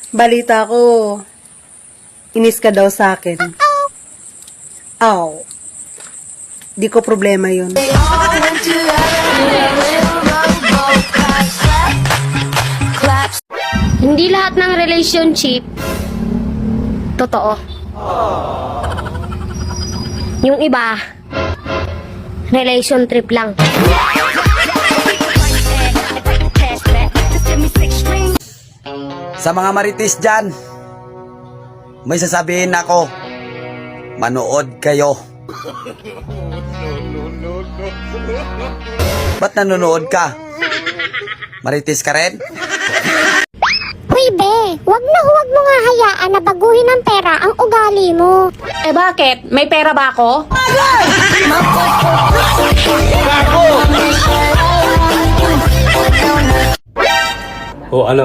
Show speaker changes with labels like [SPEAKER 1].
[SPEAKER 1] Balita ko, inis ka daw sa akin. Aw. Di ko problema yun.
[SPEAKER 2] Hindi lahat ng relationship totoo. Yung iba, relation trip lang.
[SPEAKER 3] Sa mga marites dyan, may sasabihin ako, manood kayo. Ba't nanonood ka? Marites ka rin?
[SPEAKER 4] Uy, be, wag mo nga hayaan na baguhin ng pera ang ugali mo.
[SPEAKER 5] Eh bakit? May pera ba ako?
[SPEAKER 6] O ano?